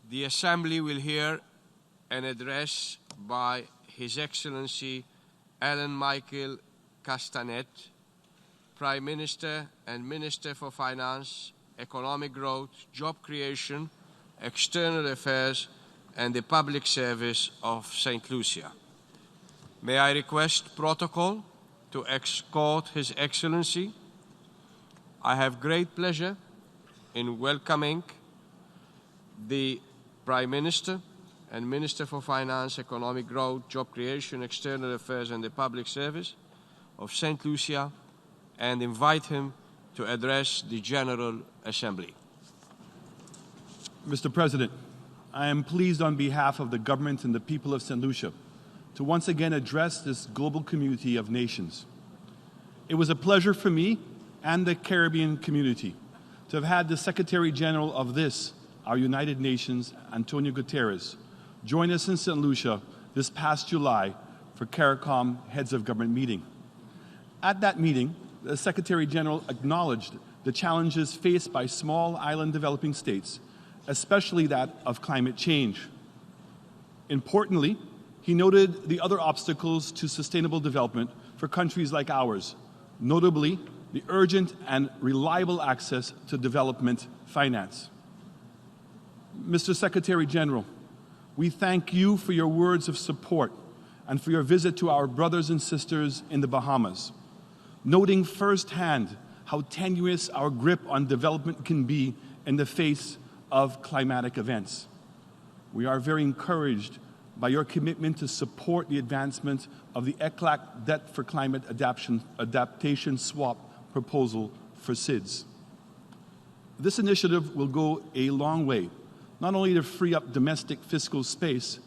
The Assembly will hear an address by His Excellency Alan Michael Castanet, Prime Minister and Minister for Finance, Economic Growth, Job Creation, External Affairs and the Public Service of St. Lucia. May I request protocol to escort His Excellency? I have great pleasure in welcoming the Prime Minister and Minister for Finance, Economic Growth, Job Creation, External Affairs and the Public Service of St. Lucia and invite him to address the General Assembly. Mr. President, I am pleased on behalf of the government and the people of St. Lucia to once again address this global community of nations. It was a pleasure for me and the Caribbean community to have had the Secretary General of this, our United Nations, Antonio Guterres, join us in St. Lucia this past July for CARICOM Heads of Government meeting. At that meeting, the Secretary General acknowledged the challenges faced by small island developing states, especially that of climate change. Importantly, he noted the other obstacles to sustainable development for countries like ours, notably the urgent and reliable access to development finance. Mr. Secretary General, we thank you for your words of support and for your visit to our brothers and sisters in the Bahamas, noting firsthand how tenuous our grip on development can be in the face of climatic events. We are very encouraged by your commitment to support the advancement of the ECLAC Debt for Climate Adaptation Swap proposal for SIDS. This initiative will go a long way, not only to free up domestic fiscal space,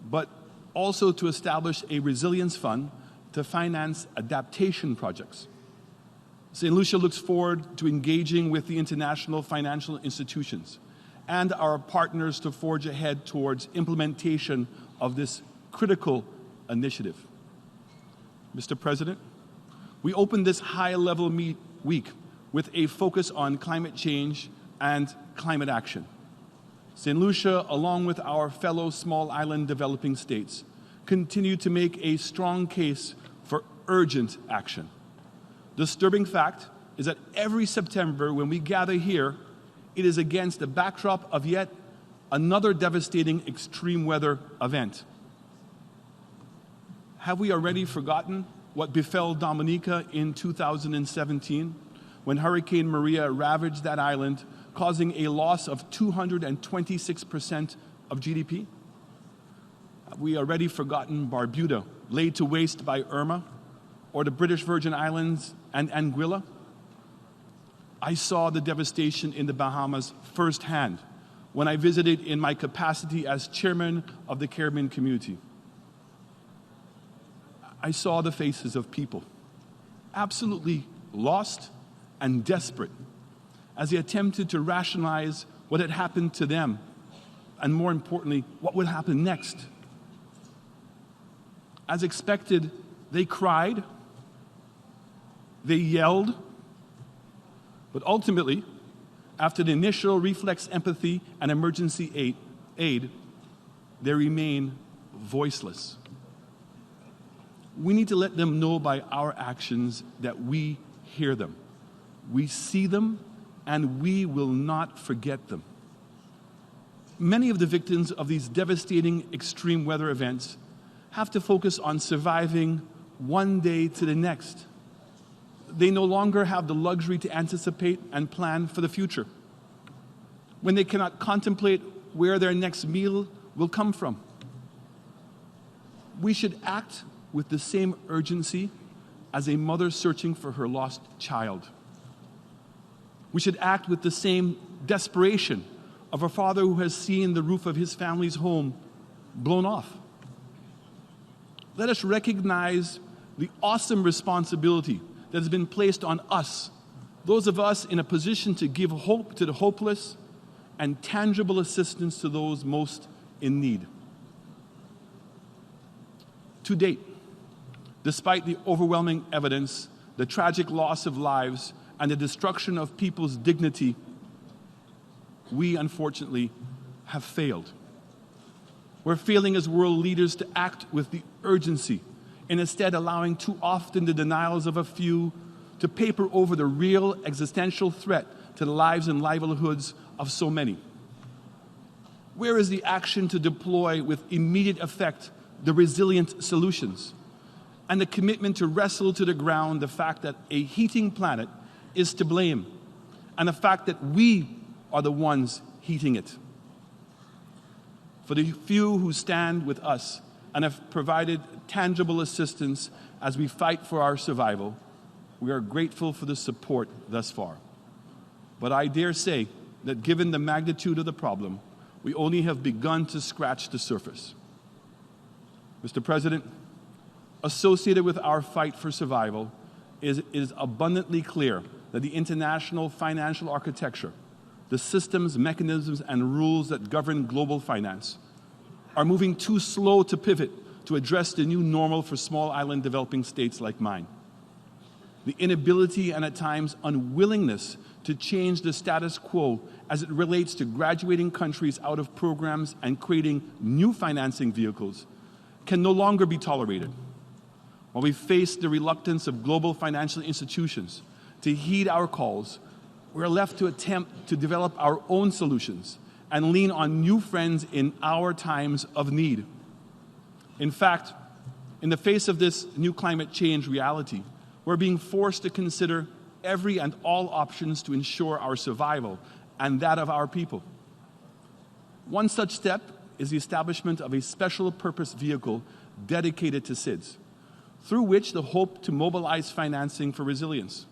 but also to establish a resilience fund to finance adaptation projects. St. Lucia looks forward to engaging with the international financial institutions and our partners to forge ahead towards implementation of this critical initiative. Mr. President, we opened this high-level week with a focus on climate change and climate action. St. Lucia, along with our fellow small island developing states, continue to make a strong case for urgent action. Disturbing fact is that every September when we gather here, it is against the backdrop of yet another devastating extreme weather event. Have we already forgotten what befell Dominica in 2017 when Hurricane Maria ravaged that island, causing a loss of 226% of GDP? Have we already forgotten Barbuda, laid to waste by Irma, or the British Virgin Islands and Anguilla? I saw the devastation in the Bahamas firsthand when I visited in my capacity as chairman of the Caribbean community. I saw the faces of people absolutely lost and desperate as they attempted to rationalize what had happened to them and, more importantly, what would happen next. As expected, they cried, they yelled, but ultimately, after the initial reflex empathy and emergency aid, they remain voiceless. We need to let them know by our actions that we hear them, we see them, and we will not forget them. Many of the victims of these devastating extreme weather events have to focus on surviving one day to the next. They no longer have the luxury to anticipate and plan for the future, when they cannot contemplate where their next meal will come from. We should act with the same urgency as a mother searching for her lost child. We should act with the same desperation of a father who has seen the roof of his family's home blown off. Let us recognize the awesome responsibility that has been placed on us, those of us in a position to give hope to the hopeless and tangible assistance to those most in need. To date, despite the overwhelming evidence, the tragic loss of lives, and the destruction of people's dignity, we unfortunately have failed. We're failing as world leaders to act with the urgency, and instead allowing too often the denials of a few to paper over the real existential threat to the lives and livelihoods of so many. Where is the action to deploy with immediate effect the resilient solutions and the commitment to wrestle to the ground the fact that a heating planet is to blame and the fact that we are the ones heating it? For the few who stand with us and have provided tangible assistance as we fight for our survival, we are grateful for the support thus far. But I dare say that given the magnitude of the problem, we only have begun to scratch the surface. Mr. President, associated with our fight for survival is abundantly clear that the international financial architecture, the systems, mechanisms, and rules that govern global finance are moving too slow to pivot to address the new normal for small island developing states like mine. The inability and at times unwillingness to change the status quo as it relates to graduating countries out of programs and creating new financing vehicles can no longer be tolerated. While we face the reluctance of global financial institutions to heed our calls, we're left to attempt to develop our own solutions and lean on new friends in our times of need. In fact, in the face of this new climate change reality, we're being forced to consider every and all options to ensure our survival and that of our people. One such step is the establishment of a special purpose vehicle dedicated to SIDS, through which the hope to mobilize financing for resilience.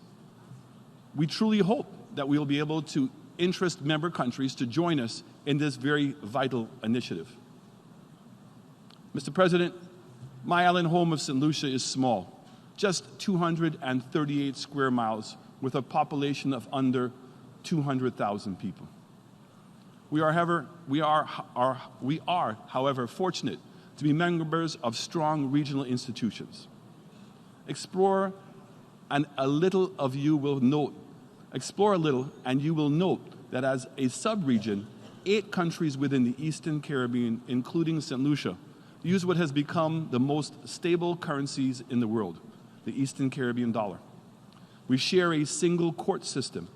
We truly hope that we will be able to interest member countries to join us in this very vital initiative. Mr. President, my island home of St. Lucia is small, just 238 square miles with a population of under 200,000 people. We are, however, fortunate to be members of strong regional institutions. Explore a little and you will note that as a sub-region, 8 countries within the Eastern Caribbean, including St. Lucia, use what has become the most stable currencies in the world, the Eastern Caribbean dollar. We share a single court system.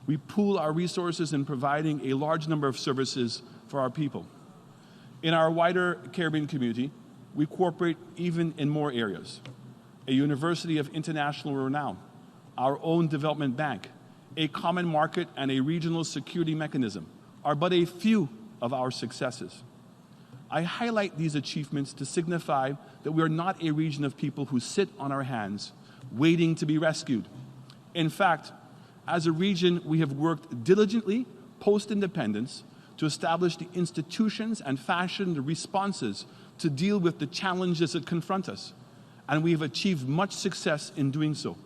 We pool our resources in providing a large number of services for our people. In our wider Caribbean community, we cooperate even in more areas. A university of international renown, our own development bank, a common market, and a regional security mechanism are but a few of our successes. I highlight these achievements to signify that we are not a region of people who sit on our hands waiting to be rescued. In fact, as a region, we have worked diligently post-independence to establish the institutions and fashion the responses to deal with the challenges that confront us, and we have achieved much success in doing so.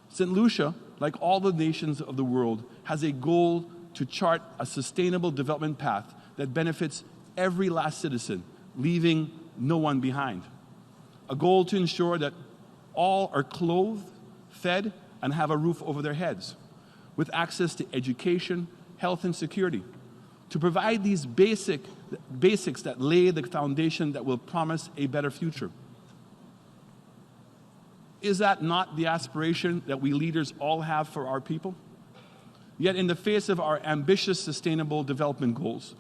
St. Lucia, like all the nations of the world, has a goal to chart a sustainable development path that benefits every last citizen, leaving no one behind. A goal to ensure that all are clothed, fed, and have a roof over their heads, with access to education, health, and security. To provide these basics that lay the foundation that will promise a better future. Is that not the aspiration that we leaders all have for our people? Yet in the face of our ambitious sustainable development goals,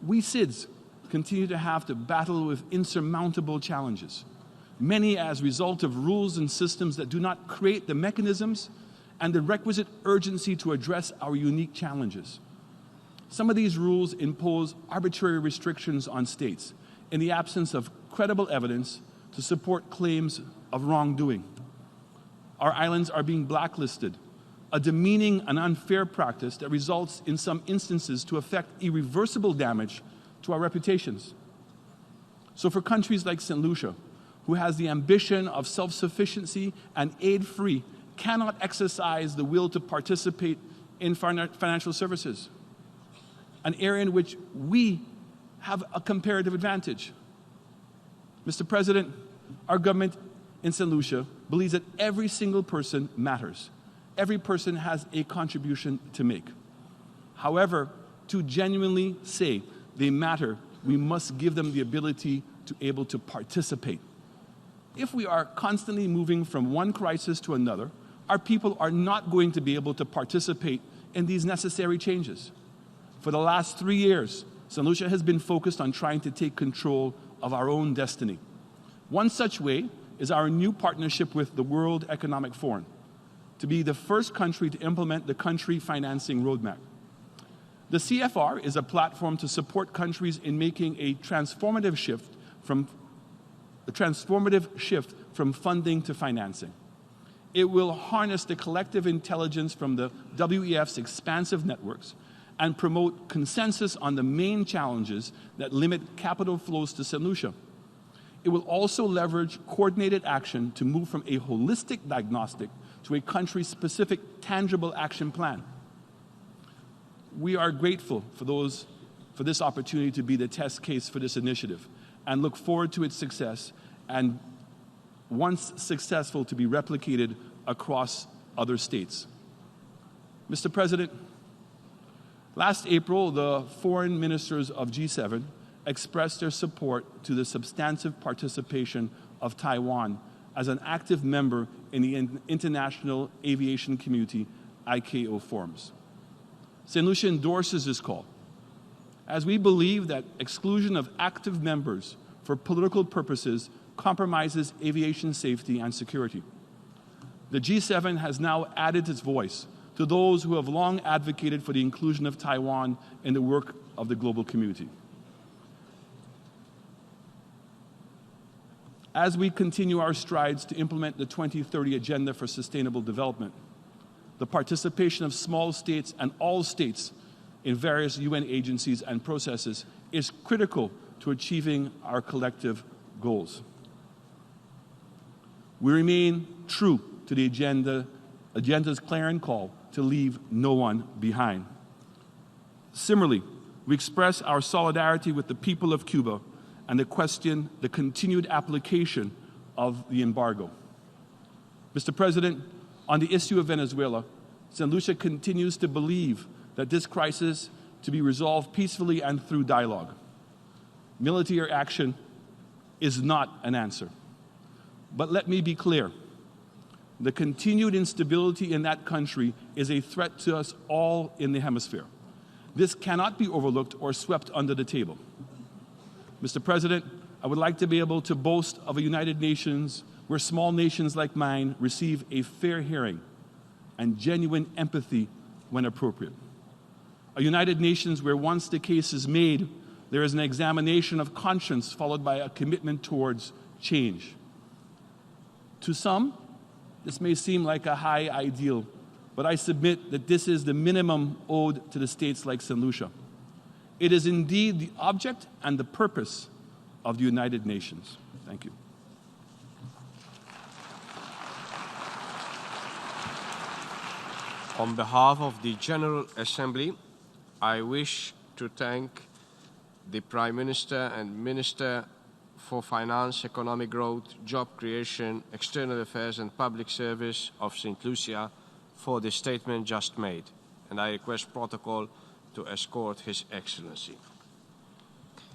we SIDS continue to have to battle with insurmountable challenges, many as a result of rules and systems that do not create the mechanisms and the requisite urgency to address our unique challenges. Some of these rules impose arbitrary restrictions on states in the absence of credible evidence to support claims of wrongdoing. Our islands are being blacklisted, a demeaning and unfair practice that results in some instances to affect irreversible damage to our reputations. So for countries like St. Lucia, who has the ambition of self-sufficiency and aid-free, cannot exercise the will to participate in financial services, an area in which we have a comparative advantage. Mr. President, our government in St. Lucia believes that every single person matters. Every person has a contribution to make. However, to genuinely say they matter, we must give them the ability to be able to participate. If we are constantly moving from one crisis to another, our people are not going to be able to participate in these necessary changes. For the last 3 years, St. Lucia has been focused on trying to take control of our own destiny. One such way is our new partnership with the World Economic Forum to be the first country to implement the country financing roadmap. The CFR is a platform to support countries in making a transformative shift from funding to financing. It will harness the collective intelligence from the WEF's expansive networks and promote consensus on the main challenges that limit capital flows to St. Lucia. It will also leverage coordinated action to move from a holistic diagnostic to a country-specific tangible action plan. We are grateful for this opportunity to be the test case for this initiative and look forward to its success, and once successful, to be replicated across other states. Mr. President, last April, the foreign ministers of G7 expressed their support to the substantive participation of Taiwan as an active member in the International Aviation Community ICAO forums. St. Lucia endorses this call, as we believe that exclusion of active members for political purposes compromises aviation safety and security. The G7 has now added its voice to those who have long advocated for the inclusion of Taiwan in the work of the global community. As we continue our strides to implement the 2030 Agenda for Sustainable Development, the participation of small states and all states in various UN agencies and processes is critical to achieving our collective goals. We remain true to the agenda's clarion call to leave no one behind. Similarly, we express our solidarity with the people of Cuba and question the continued application of the embargo. Mr. President, on the issue of Venezuela, St. Lucia continues to believe that this crisis to be resolved peacefully and through dialogue. Military action is not an answer. But let me be clear. The continued instability in that country is a threat to us all in the hemisphere. This cannot be overlooked or swept under the table. Mr. President, I would like to be able to boast of a United Nations where small nations like mine receive a fair hearing and genuine empathy when appropriate. A United Nations where once the case is made, there is an examination of conscience followed by a commitment towards change. To some, this may seem like a high ideal, but I submit that this is the minimum owed to the states like St. Lucia. It is indeed the object and the purpose of the United Nations. Thank you. On behalf of the General Assembly, I wish to thank the Prime Minister and Minister for Finance, Economic Growth, Job Creation, External Affairs and Public Service of St. Lucia for the statement just made, and I request protocol to escort His Excellency.